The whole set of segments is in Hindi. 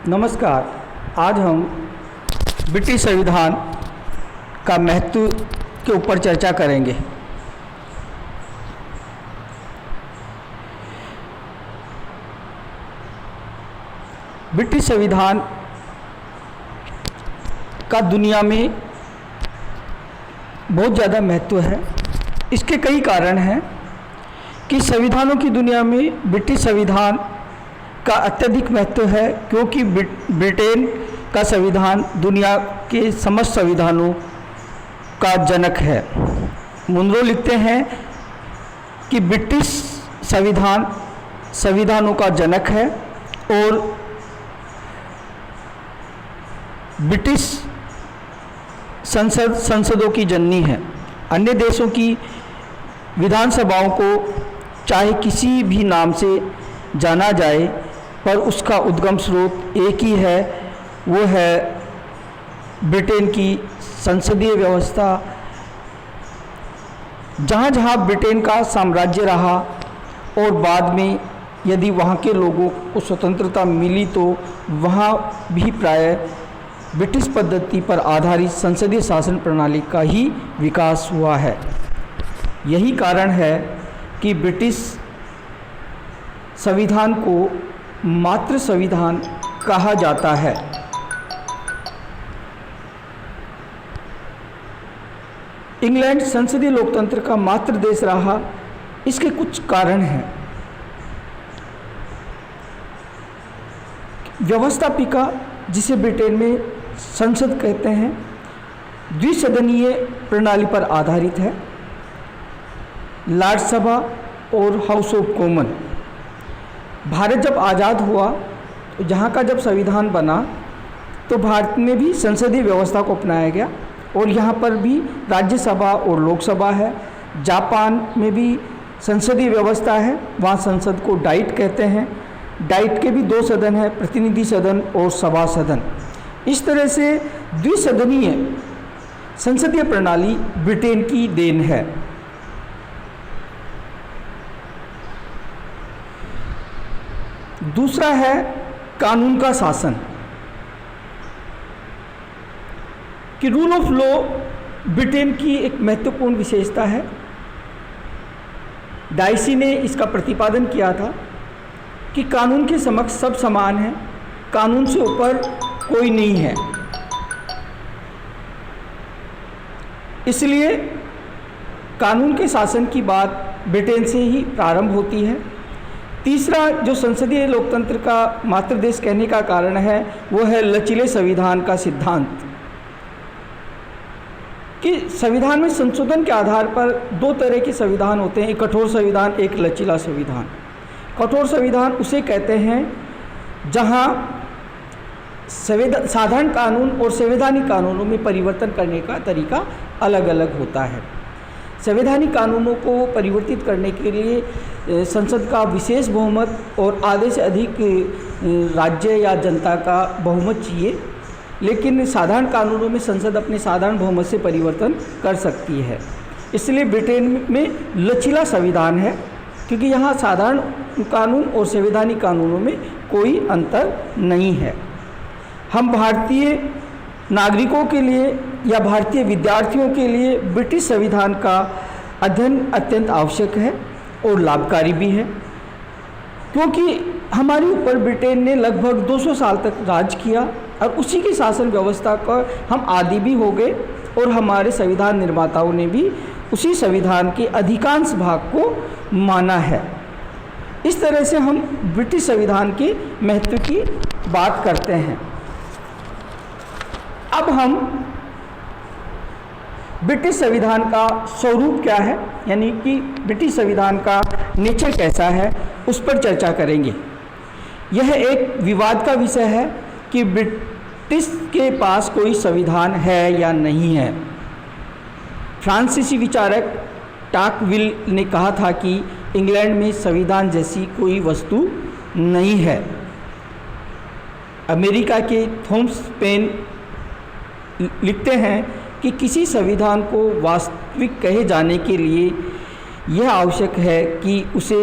नमस्कार। आज हम ब्रिटिश संविधान का महत्व के ऊपर चर्चा करेंगे। ब्रिटिश संविधान का दुनिया में बहुत ज़्यादा महत्व है। इसके कई कारण हैं कि संविधानों की दुनिया में ब्रिटिश संविधान का अत्यधिक महत्व है, क्योंकि ब्रिटेन का संविधान दुनिया के समस्त संविधानों का जनक है। मुनरो लिखते हैं कि ब्रिटिश संविधान संविधानों का जनक है और ब्रिटिश संसदों की जननी है। अन्य देशों की विधानसभाओं को चाहे किसी भी नाम से जाना जाए, पर उसका उद्गम स्रोत एक ही है, वो है ब्रिटेन की संसदीय व्यवस्था। जहाँ जहाँ ब्रिटेन का साम्राज्य रहा और बाद में यदि वहाँ के लोगों को स्वतंत्रता मिली तो वहाँ भी प्राय ब्रिटिश पद्धति पर आधारित संसदीय शासन प्रणाली का ही विकास हुआ है। यही कारण है कि ब्रिटिश संविधान को मातृ संविधान कहा जाता है। इंग्लैंड संसदीय लोकतंत्र का मातृ देश रहा। इसके कुछ कारण हैं। व्यवस्थापिका, जिसे ब्रिटेन में संसद कहते हैं, द्विसदनीय प्रणाली पर आधारित है। राज्यसभा और हाउस ऑफ कॉमन। भारत जब आज़ाद हुआ तो जहाँ का जब संविधान बना तो भारत में भी संसदीय व्यवस्था को अपनाया गया और यहाँ पर भी राज्यसभा और लोकसभा है। जापान में भी संसदीय व्यवस्था है, वहाँ संसद को डाइट कहते हैं। डाइट के भी दो सदन हैं, प्रतिनिधि सदन और सभा सदन। इस तरह से द्विसदनीय संसदीय प्रणाली ब्रिटेन की देन है। दूसरा है कानून का शासन, कि रूल ऑफ लॉ ब्रिटेन की एक महत्वपूर्ण विशेषता है। डाइसी ने इसका प्रतिपादन किया था कि कानून के समक्ष सब समान हैं, कानून से ऊपर कोई नहीं है। इसलिए कानून के शासन की बात ब्रिटेन से ही प्रारंभ होती है। तीसरा जो संसदीय लोकतंत्र का मातृदेश कहने का कारण है, वो है लचीले संविधान का सिद्धांत, कि संविधान में संशोधन के आधार पर दो तरह के संविधान होते हैं, एक कठोर संविधान, एक लचीला संविधान। कठोर संविधान उसे कहते हैं जहां साधारण कानून और संवैधानिक कानूनों में परिवर्तन करने का तरीका अलग अलग होता है। संवैधानिक कानूनों को परिवर्तित करने के लिए संसद का विशेष बहुमत और आधे से अधिक राज्य या जनता का बहुमत चाहिए, लेकिन साधारण कानूनों में संसद अपने साधारण बहुमत से परिवर्तन कर सकती है। इसलिए ब्रिटेन में लचीला संविधान है, क्योंकि यहाँ साधारण कानून और संवैधानिक कानूनों में कोई अंतर नहीं है। हम भारतीय नागरिकों के लिए या भारतीय विद्यार्थियों के लिए ब्रिटिश संविधान का अध्ययन अत्यंत आवश्यक है और लाभकारी भी है, क्योंकि हमारे ऊपर ब्रिटेन ने लगभग 200 साल तक राज किया और उसी की शासन व्यवस्था का हम आदी भी हो गए और हमारे संविधान निर्माताओं ने भी उसी संविधान के अधिकांश भाग को माना है। इस तरह से हम ब्रिटिश संविधान के महत्व की बात करते हैं। अब हम ब्रिटिश संविधान का स्वरूप क्या है, यानी कि ब्रिटिश संविधान का नेचर कैसा है, उस पर चर्चा करेंगे। यह एक विवाद का विषय है कि ब्रिटिश के पास कोई संविधान है या नहीं है। फ्रांसीसी विचारक टाकविल ने कहा था कि इंग्लैंड में संविधान जैसी कोई वस्तु नहीं है। अमेरिका के थॉमस पेन लिखते हैं कि किसी संविधान को वास्तविक कहे जाने के लिए यह आवश्यक है कि उसे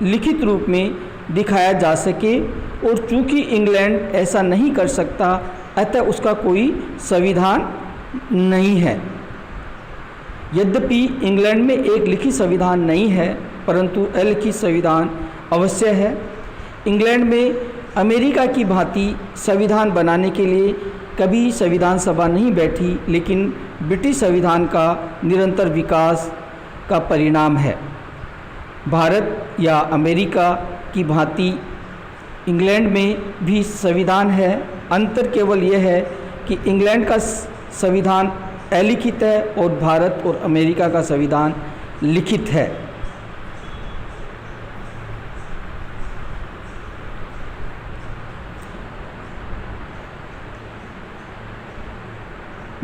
लिखित रूप में दिखाया जा सके और चूंकि इंग्लैंड ऐसा नहीं कर सकता, अतः उसका कोई संविधान नहीं है। यद्यपि इंग्लैंड में एक लिखित संविधान नहीं है, परंतु अलिखित संविधान अवश्य है। इंग्लैंड में अमेरिका की भांति संविधान बनाने के लिए कभी संविधान सभा नहीं बैठी, लेकिन ब्रिटिश संविधान का निरंतर विकास का परिणाम है। भारत या अमेरिका की भांति इंग्लैंड में भी संविधान है। अंतर केवल यह है कि इंग्लैंड का संविधान अलिखित है और भारत और अमेरिका का संविधान लिखित है।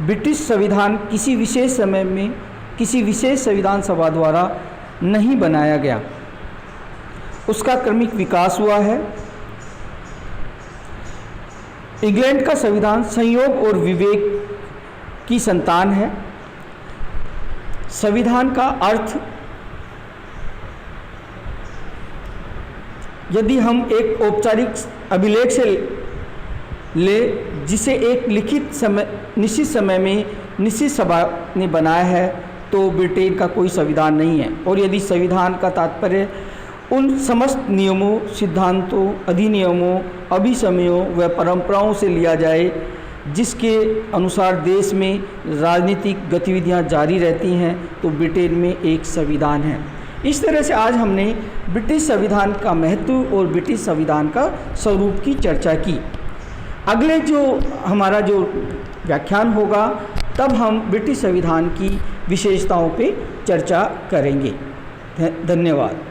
ब्रिटिश संविधान किसी विशेष समय में किसी विशेष संविधान सभा द्वारा नहीं बनाया गया, उसका क्रमिक विकास हुआ है। इंग्लैंड का संविधान संयोग और विवेक की संतान है। संविधान का अर्थ, यदि हम एक औपचारिक अभिलेख से ले जिसे एक लिखित समय निश्चित समय में निश्चित सभा ने बनाया है, तो ब्रिटेन का कोई संविधान नहीं है। और यदि संविधान का तात्पर्य उन समस्त नियमों, सिद्धांतों, अधिनियमों, अभिसमयों व परंपराओं से लिया जाए जिसके अनुसार देश में राजनीतिक गतिविधियां जारी रहती हैं, तो ब्रिटेन में एक संविधान है। इस तरह से आज हमने ब्रिटिश संविधान का महत्व और ब्रिटिश संविधान का स्वरूप की चर्चा की। अगले हमारा जो व्याख्यान होगा, तब हम ब्रिटिश संविधान की विशेषताओं पे चर्चा करेंगे। धन्यवाद।